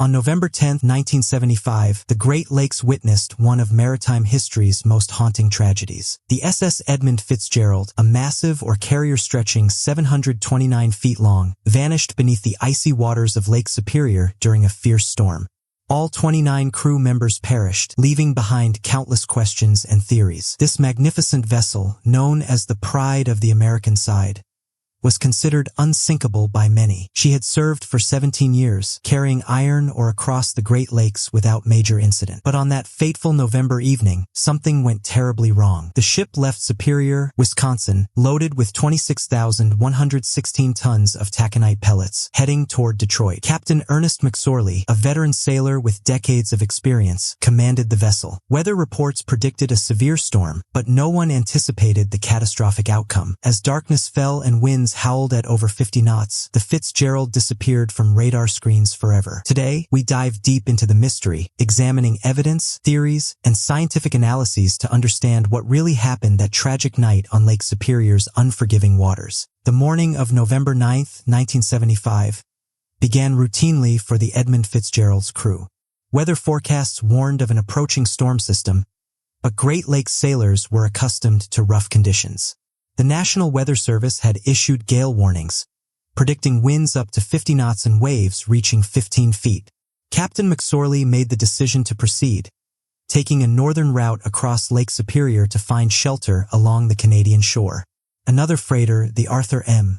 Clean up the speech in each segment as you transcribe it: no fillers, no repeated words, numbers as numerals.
On November 10, 1975, the Great Lakes witnessed one of maritime history's most haunting tragedies. The SS Edmund Fitzgerald, a massive carrier stretching 729 feet long, vanished beneath the icy waters of Lake Superior during a fierce storm. All 29 crew members perished, leaving behind countless questions and theories. This magnificent vessel, known as the Pride of the American Side, was considered unsinkable by many. She had served for 17 years, carrying iron ore across the Great Lakes without major incident. But on that fateful November evening, something went terribly wrong. The ship left Superior, Wisconsin, loaded with 26,116 tons of taconite pellets, heading toward Detroit. Captain Ernest McSorley, a veteran sailor with decades of experience, commanded the vessel. Weather reports predicted a severe storm, but no one anticipated the catastrophic outcome. As darkness fell and winds howled at over 50 knots, the Fitzgerald disappeared from radar screens forever. Today, we dive deep into the mystery, examining evidence, theories, and scientific analyses to understand what really happened that tragic night on Lake Superior's unforgiving waters. The morning of November 9, 1975, began routinely for the Edmund Fitzgerald's crew. Weather forecasts warned of an approaching storm system, but Great Lakes sailors were accustomed to rough conditions. The National Weather Service had issued gale warnings, predicting winds up to 50 knots and waves reaching 15 feet. Captain McSorley made the decision to proceed, taking a northern route across Lake Superior to find shelter along the Canadian shore. Another freighter, the Arthur M.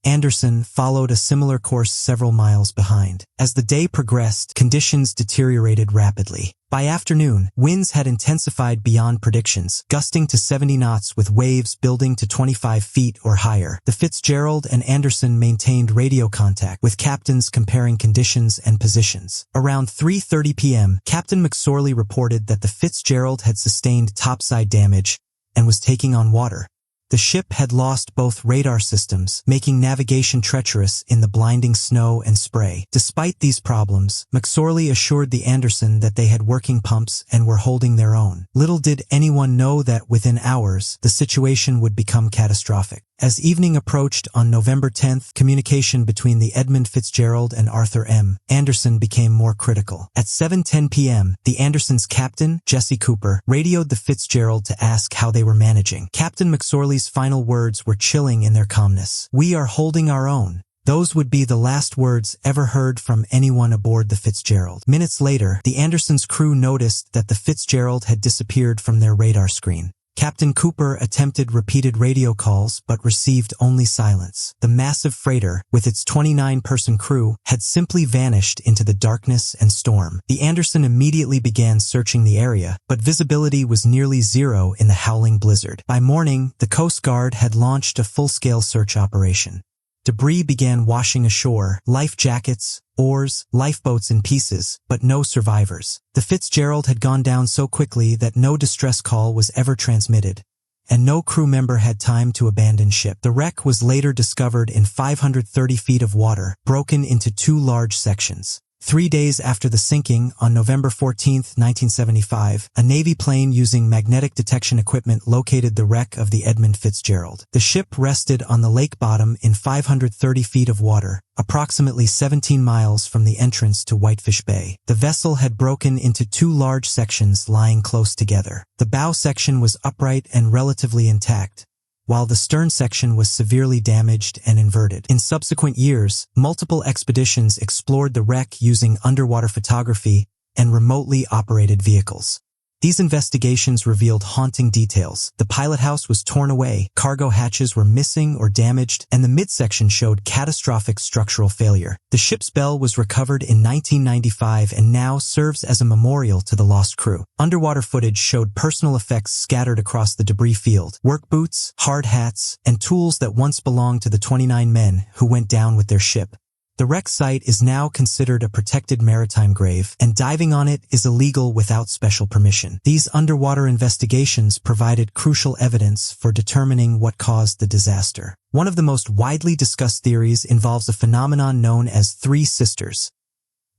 Anderson, followed a similar course several miles behind. As the day progressed, conditions deteriorated rapidly. By afternoon, winds had intensified beyond predictions, gusting to 70 knots with waves building to 25 feet or higher. The Fitzgerald and Anderson maintained radio contact, with captains comparing conditions and positions. Around 3:30 p.m., Captain McSorley reported that the Fitzgerald had sustained topside damage and was taking on water. The ship had lost both radar systems, making navigation treacherous in the blinding snow and spray. Despite these problems, McSorley assured the Anderson that they had working pumps and were holding their own. Little did anyone know that within hours, the situation would become catastrophic. As evening approached on November 10th, communication between the Edmund Fitzgerald and Arthur M. Anderson became more critical. At 7:10 p.m., the Anderson's captain, Jesse Cooper, radioed the Fitzgerald to ask how they were managing. Captain McSorley's final words were chilling in their calmness. "We are holding our own." Those would be the last words ever heard from anyone aboard the Fitzgerald. Minutes later, the Anderson's crew noticed that the Fitzgerald had disappeared from their radar screen. Captain Cooper attempted repeated radio calls but received only silence. The massive freighter, with its 29-person crew, had simply vanished into the darkness and storm. The Anderson immediately began searching the area, but visibility was nearly zero in the howling blizzard. By morning, the Coast Guard had launched a full-scale search operation. Debris began washing ashore, life jackets, oars, lifeboats in pieces, but no survivors. The Fitzgerald had gone down so quickly that no distress call was ever transmitted, and no crew member had time to abandon ship. The wreck was later discovered in 530 feet of water, broken into two large sections. 3 days after the sinking, on November 14, 1975, a Navy plane using magnetic detection equipment located the wreck of the Edmund Fitzgerald. The ship rested on the lake bottom in 530 feet of water, approximately 17 miles from the entrance to Whitefish Bay. The vessel had broken into two large sections lying close together. The bow section was upright and relatively intact, while the stern section was severely damaged and inverted. In subsequent years, multiple expeditions explored the wreck using underwater photography and remotely operated vehicles. These investigations revealed haunting details. The pilot house was torn away, cargo hatches were missing or damaged, and the midsection showed catastrophic structural failure. The ship's bell was recovered in 1995 and now serves as a memorial to the lost crew. Underwater footage showed personal effects scattered across the debris field: work boots, hard hats, and tools that once belonged to the 29 men who went down with their ship. The wreck site is now considered a protected maritime grave, and diving on it is illegal without special permission. These underwater investigations provided crucial evidence for determining what caused the disaster. One of the most widely discussed theories involves a phenomenon known as Three Sisters,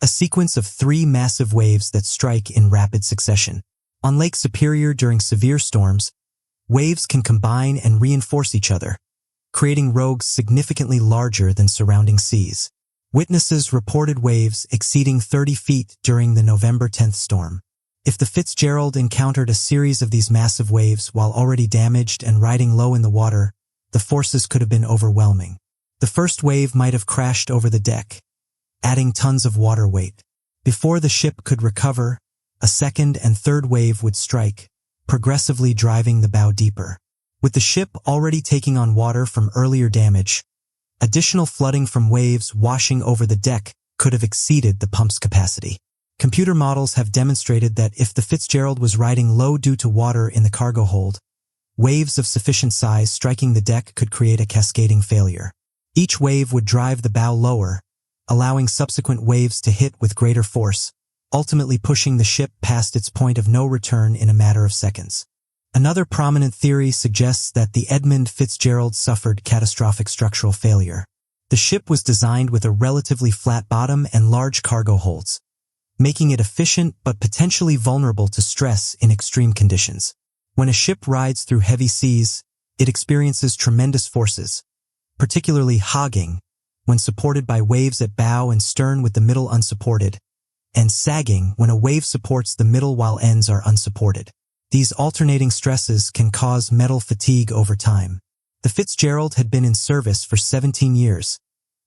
a sequence of three massive waves that strike in rapid succession. On Lake Superior during severe storms, waves can combine and reinforce each other, creating rogues significantly larger than surrounding seas. Witnesses reported waves exceeding 30 feet during the November 10th storm. If the Fitzgerald encountered a series of these massive waves while already damaged and riding low in the water, the forces could have been overwhelming. The first wave might have crashed over the deck, adding tons of water weight. Before the ship could recover, a second and third wave would strike, progressively driving the bow deeper. With the ship already taking on water from earlier damage, additional flooding from waves washing over the deck could have exceeded the pump's capacity. Computer models have demonstrated that if the Fitzgerald was riding low due to water in the cargo hold, waves of sufficient size striking the deck could create a cascading failure. Each wave would drive the bow lower, allowing subsequent waves to hit with greater force, ultimately pushing the ship past its point of no return in a matter of seconds. Another prominent theory suggests that the Edmund Fitzgerald suffered catastrophic structural failure. The ship was designed with a relatively flat bottom and large cargo holds, making it efficient but potentially vulnerable to stress in extreme conditions. When a ship rides through heavy seas, it experiences tremendous forces, particularly hogging, when supported by waves at bow and stern with the middle unsupported, and sagging when a wave supports the middle while ends are unsupported. These alternating stresses can cause metal fatigue over time. The Fitzgerald had been in service for 17 years,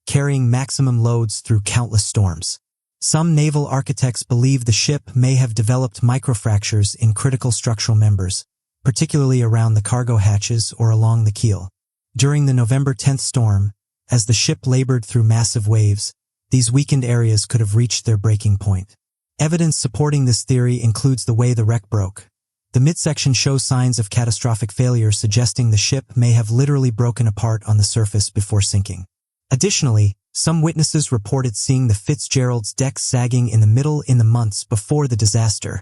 carrying maximum loads through countless storms. Some naval architects believe the ship may have developed microfractures in critical structural members, particularly around the cargo hatches or along the keel. During the November 10th storm, as the ship labored through massive waves, these weakened areas could have reached their breaking point. Evidence supporting this theory includes the way the wreck broke. The midsection shows signs of catastrophic failure, suggesting the ship may have literally broken apart on the surface before sinking. Additionally, some witnesses reported seeing the Fitzgerald's deck sagging in the middle in the months before the disaster,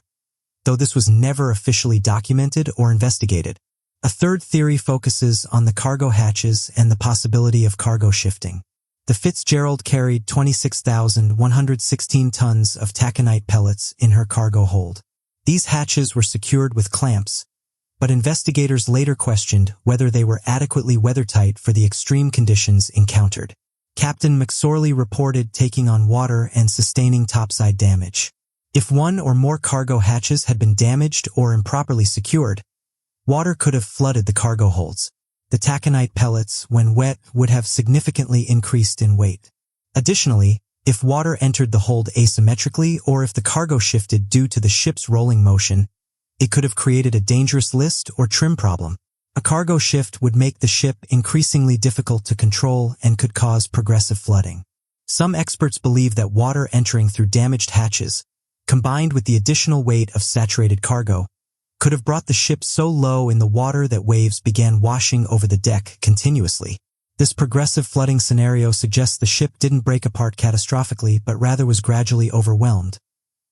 though this was never officially documented or investigated. A third theory focuses on the cargo hatches and the possibility of cargo shifting. The Fitzgerald carried 26,116 tons of taconite pellets in her cargo hold. These hatches were secured with clamps, but investigators later questioned whether they were adequately weathertight for the extreme conditions encountered. Captain McSorley reported taking on water and sustaining topside damage. If one or more cargo hatches had been damaged or improperly secured, water could have flooded the cargo holds. The taconite pellets, when wet, would have significantly increased in weight. Additionally, if water entered the hold asymmetrically or if the cargo shifted due to the ship's rolling motion, it could have created a dangerous list or trim problem. A cargo shift would make the ship increasingly difficult to control and could cause progressive flooding. Some experts believe that water entering through damaged hatches, combined with the additional weight of saturated cargo, could have brought the ship so low in the water that waves began washing over the deck continuously. This progressive flooding scenario suggests the ship didn't break apart catastrophically but rather was gradually overwhelmed,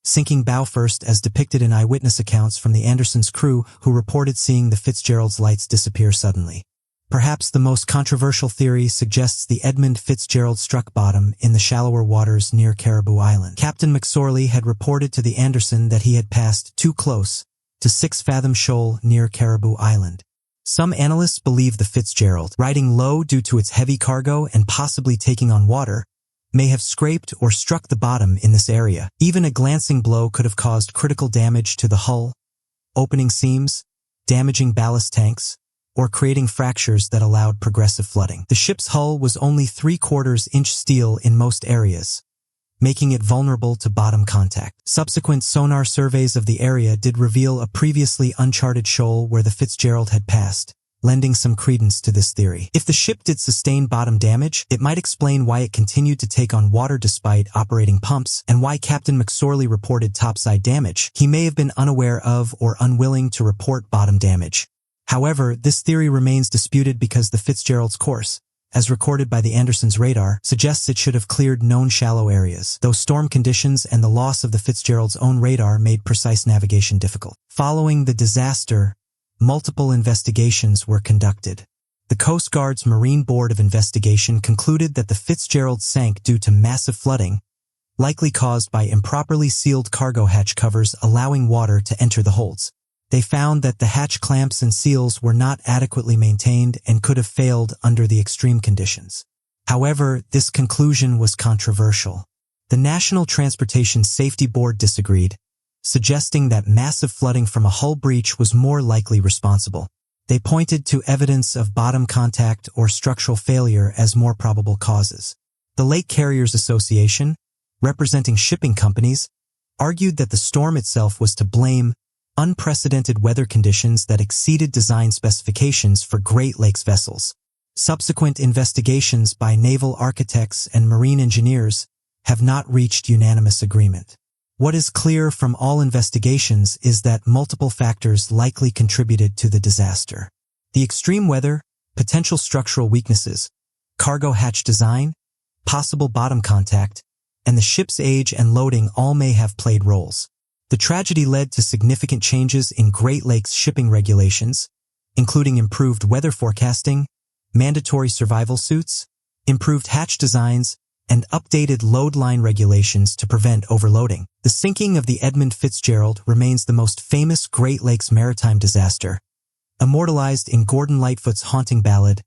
sinking bow first as depicted in eyewitness accounts from the Anderson's crew who reported seeing the Fitzgerald's lights disappear suddenly. Perhaps the most controversial theory suggests the Edmund Fitzgerald struck bottom in the shallower waters near Caribou Island. Captain McSorley had reported to the Anderson that he had passed too close to 6 Fathom Shoal near Caribou Island. Some analysts believe the Fitzgerald, riding low due to its heavy cargo and possibly taking on water, may have scraped or struck the bottom in this area. Even a glancing blow could have caused critical damage to the hull, opening seams, damaging ballast tanks, or creating fractures that allowed progressive flooding. The ship's hull was only 3/4-inch steel in most areas, making it vulnerable to bottom contact. Subsequent sonar surveys of the area did reveal a previously uncharted shoal where the Fitzgerald had passed, lending some credence to this theory. If the ship did sustain bottom damage, it might explain why it continued to take on water despite operating pumps, and why Captain McSorley reported topside damage. He may have been unaware of or unwilling to report bottom damage. However, this theory remains disputed because the Fitzgerald's course, as recorded by the Anderson's radar, suggests it should have cleared known shallow areas, though storm conditions and the loss of the Fitzgerald's own radar made precise navigation difficult. Following the disaster, multiple investigations were conducted. The Coast Guard's Marine Board of Investigation concluded that the Fitzgerald sank due to massive flooding, likely caused by improperly sealed cargo hatch covers allowing water to enter the holds. They found that the hatch clamps and seals were not adequately maintained and could have failed under the extreme conditions. However, this conclusion was controversial. The National Transportation Safety Board disagreed, suggesting that massive flooding from a hull breach was more likely responsible. They pointed to evidence of bottom contact or structural failure as more probable causes. The Lake Carriers Association, representing shipping companies, argued that the storm itself was to blame, unprecedented weather conditions that exceeded design specifications for Great Lakes vessels. Subsequent investigations by naval architects and marine engineers have not reached unanimous agreement. What is clear from all investigations is that multiple factors likely contributed to the disaster. The extreme weather, potential structural weaknesses, cargo hatch design, possible bottom contact, and the ship's age and loading all may have played roles. The tragedy led to significant changes in Great Lakes shipping regulations, including improved weather forecasting, mandatory survival suits, improved hatch designs, and updated load line regulations to prevent overloading. The sinking of the Edmund Fitzgerald remains the most famous Great Lakes maritime disaster, immortalized in Gordon Lightfoot's haunting ballad,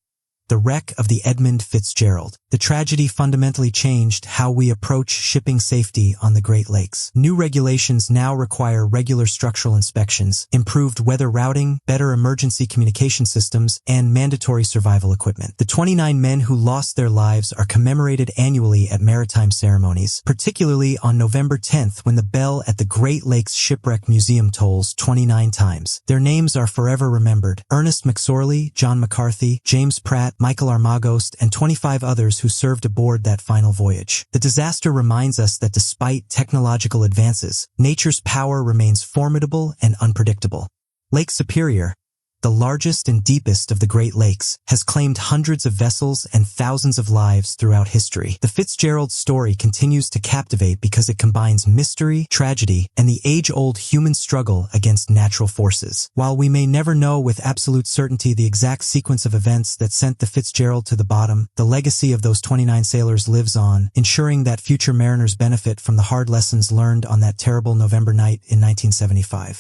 The Wreck of the Edmund Fitzgerald. The tragedy fundamentally changed how we approach shipping safety on the Great Lakes. New regulations now require regular structural inspections, improved weather routing, better emergency communication systems, and mandatory survival equipment. The 29 men who lost their lives are commemorated annually at maritime ceremonies, particularly on November 10th when the bell at the Great Lakes Shipwreck Museum tolls 29 times. Their names are forever remembered: Ernest McSorley, John McCarthy, James Pratt, Michael Armagost, and 25 others who served aboard that final voyage. The disaster reminds us that despite technological advances, nature's power remains formidable and unpredictable. Lake Superior, the largest and deepest of the Great Lakes, has claimed hundreds of vessels and thousands of lives throughout history. The Fitzgerald story continues to captivate because it combines mystery, tragedy, and the age-old human struggle against natural forces. While we may never know with absolute certainty the exact sequence of events that sent the Fitzgerald to the bottom, the legacy of those 29 sailors lives on, ensuring that future mariners benefit from the hard lessons learned on that terrible November night in 1975.